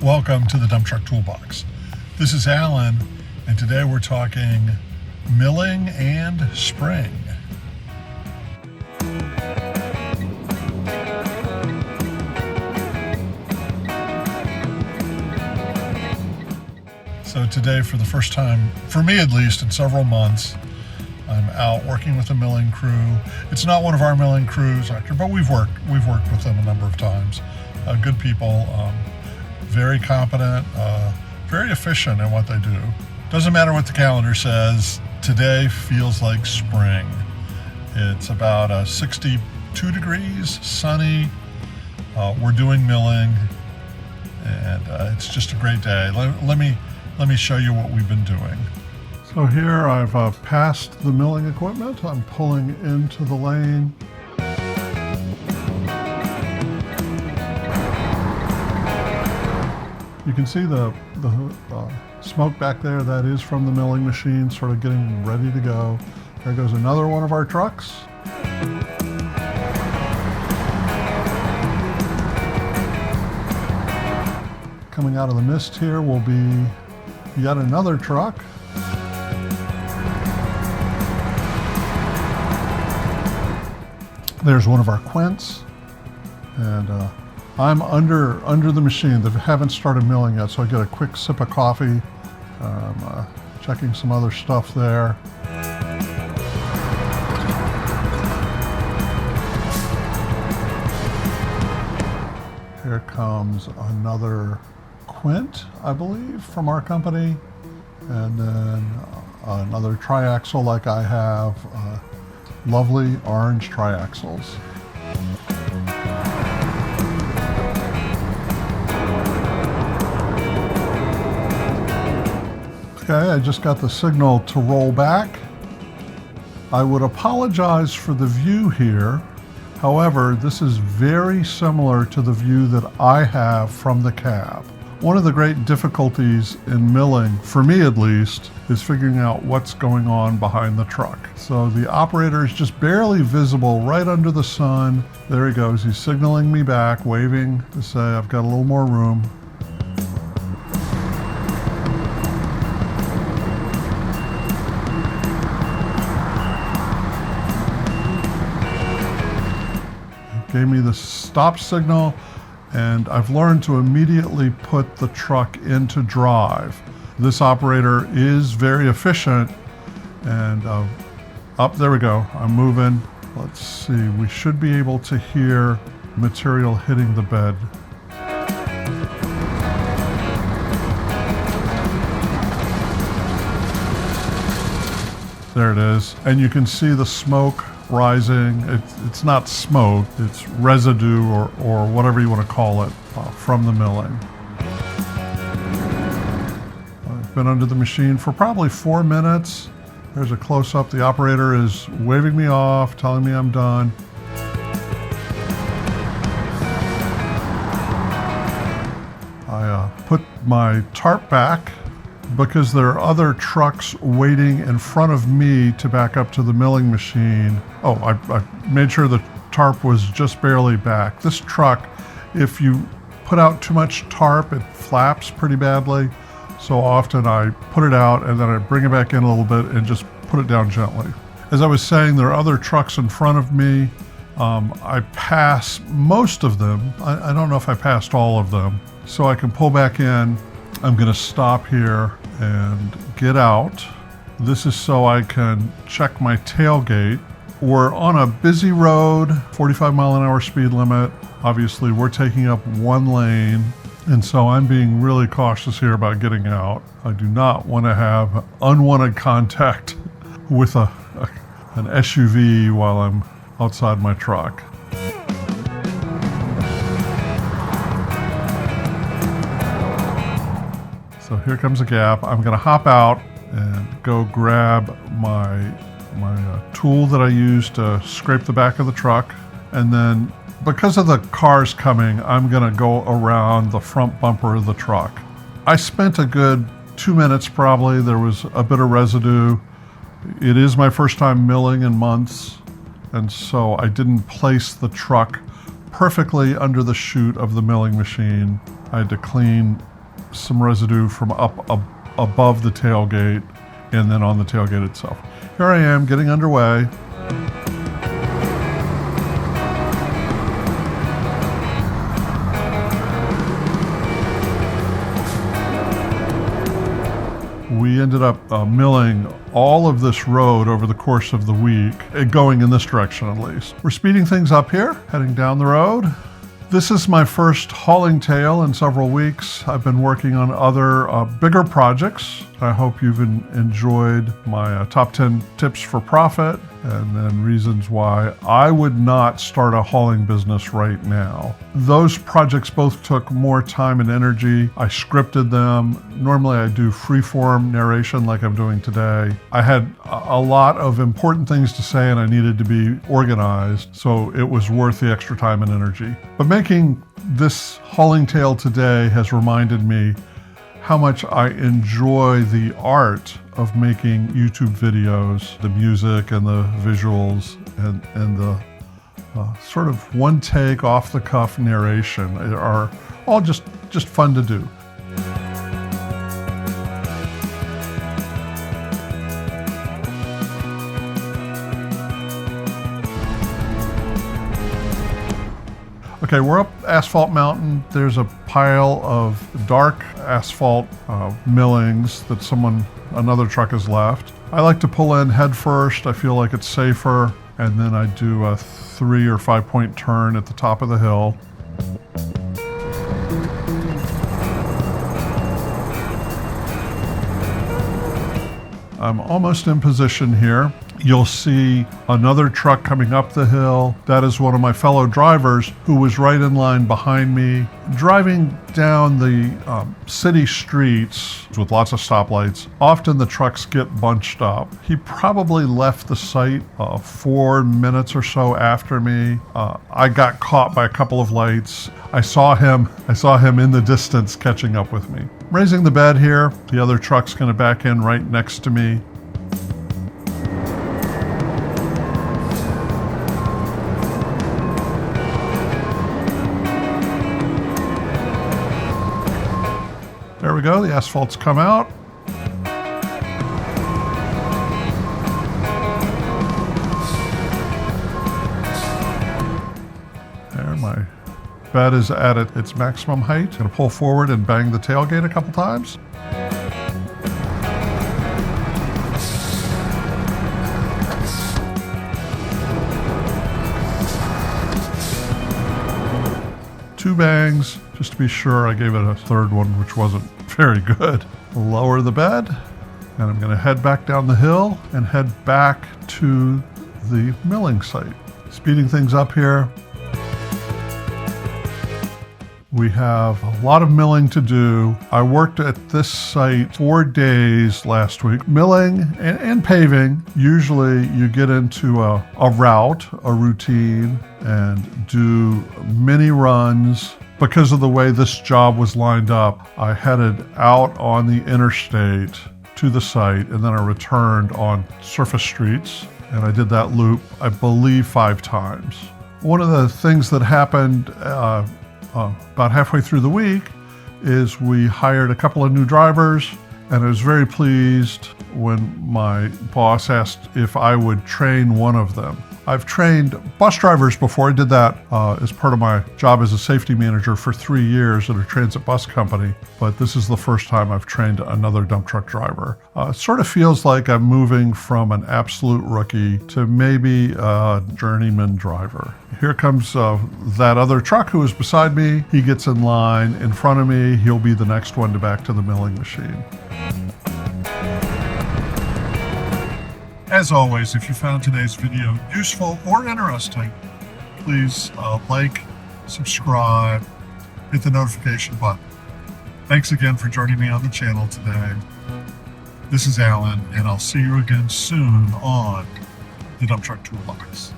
Welcome to the Dump Truck Toolbox. This is Alan, and today we're talking milling and spring. So today, for the first time, for me at least, in several months, I'm out working with a milling crew. It's not one of our milling crews, actually, but we've worked with them a number of times. Good people. Very competent, very efficient in what they do. Doesn't matter what the calendar says, today feels like spring. It's about 62 degrees, sunny. We're doing milling, and it's just a great day. Let me show you what we've been doing. So here I've passed the milling equipment. I'm pulling into the lane. You can see the smoke back there. That is from the milling machine, sort of getting ready to go. There goes another one of our trucks. Coming out of the mist here will be yet another truck. There's one of our quints, and I'm under the machine. They haven't started milling yet, so I get a quick sip of coffee. Checking some other stuff there. Here comes another quint, I believe, from our company, and then another triaxle like I have. Lovely orange triaxles. Okay, I just got the signal to roll back. I would apologize for the view here. However, this is very similar to the view that I have from the cab. One of the great difficulties in milling, for me at least, is figuring out what's going on behind the truck. So the operator is just barely visible right under the sun. There he goes. He's signaling me back, waving to say I've got a little more room. Gave me the stop signal, and I've learned to immediately put the truck into drive. This operator is very efficient, and up there we go. I'm moving. Let's see, we should be able to hear material hitting the bed. There it is, and you can see the smoke rising. It's not smoke, it's residue or whatever you want to call it from the milling. I've been under the machine for probably 4 minutes. There's a close-up. The operator is waving me off, telling me I'm done. I put my tarp back because there are other trucks waiting in front of me to back up to the milling machine. Oh, I made sure the tarp was just barely back. This truck, if you put out too much tarp, it flaps pretty badly. So often I put it out and then I bring it back in a little bit and just put it down gently. As I was saying, there are other trucks in front of me. I pass most of them. I don't know if I passed all of them. So I can pull back in. I'm going to stop here and get out. This is so I can check my tailgate. We're on a busy road, 45-mile-an-hour speed limit. Obviously, we're taking up one lane, and so I'm being really cautious here about getting out. I do not want to have unwanted contact with an SUV while I'm outside my truck. So here comes a gap. I'm going to hop out and go grab my tool that I use to scrape the back of the truck. And then because of the cars coming, I'm going to go around the front bumper of the truck. I spent a good 2 minutes probably. There was a bit of residue. It is my first time milling in months, and so I didn't place the truck perfectly under the chute of the milling machine. I had to clean some residue from above the tailgate and then on the tailgate itself. Here I am getting underway. We ended up milling all of this road over the course of the week, going in this direction at least. We're speeding things up here, heading down the road. This is my first hauling tail in several weeks. I've been working on other bigger projects. I hope you've enjoyed my top 10 tips for profit and then reasons why I would not start a hauling business right now. Those projects both took more time and energy. I scripted them. Normally I do free-form narration like I'm doing today. I had a lot of important things to say and I needed to be organized, so it was worth the extra time and energy. But making this hauling tale today has reminded me how much I enjoy the art of making YouTube videos, the music and the visuals and the sort of one take off the cuff narration are all just fun to do. Okay, we're up Asphalt Mountain. There's a pile of dark asphalt millings that another truck has left. I like to pull in head first. I feel like it's safer. And then I do a 3 or 5 point turn at the top of the hill. I'm almost in position here. You'll see another truck coming up the hill. That is one of my fellow drivers who was right in line behind me. Driving down the city streets with lots of stoplights, often the trucks get bunched up. He probably left the site 4 minutes or so after me. I got caught by a couple of lights. I saw him in the distance catching up with me. Raising the bed here. The other truck's gonna back in right next to me. There we go, the asphalt's come out. There, my bed is at its maximum height. Gonna pull forward and bang the tailgate a couple times. Two bangs, just to be sure. I gave it a third one, which wasn't very good. Lower the bed, and I'm gonna head back down the hill and head back to the milling site. Speeding things up here. We have a lot of milling to do. I worked at this site 4 days last week. Milling and paving, usually you get into a route, a routine, and do mini runs. Because of the way this job was lined up, I headed out on the interstate to the site, and then I returned on surface streets, and I did that loop, I believe, 5 times. One of the things that happened about halfway through the week is we hired a couple of new drivers, and I was very pleased when my boss asked if I would train one of them. I've trained bus drivers before. I did that as part of my job as a safety manager for 3 years at a transit bus company, but this is the first time I've trained another dump truck driver. It sort of feels like I'm moving from an absolute rookie to maybe a journeyman driver. Here comes that other truck who is beside me. He gets in line in front of me. He'll be the next one to back to the milling machine. As always, if you found today's video useful or interesting, please like, subscribe, hit the notification button. Thanks again for joining me on the channel today. This is Alan, and I'll see you again soon on the Dump Truck Toolbox.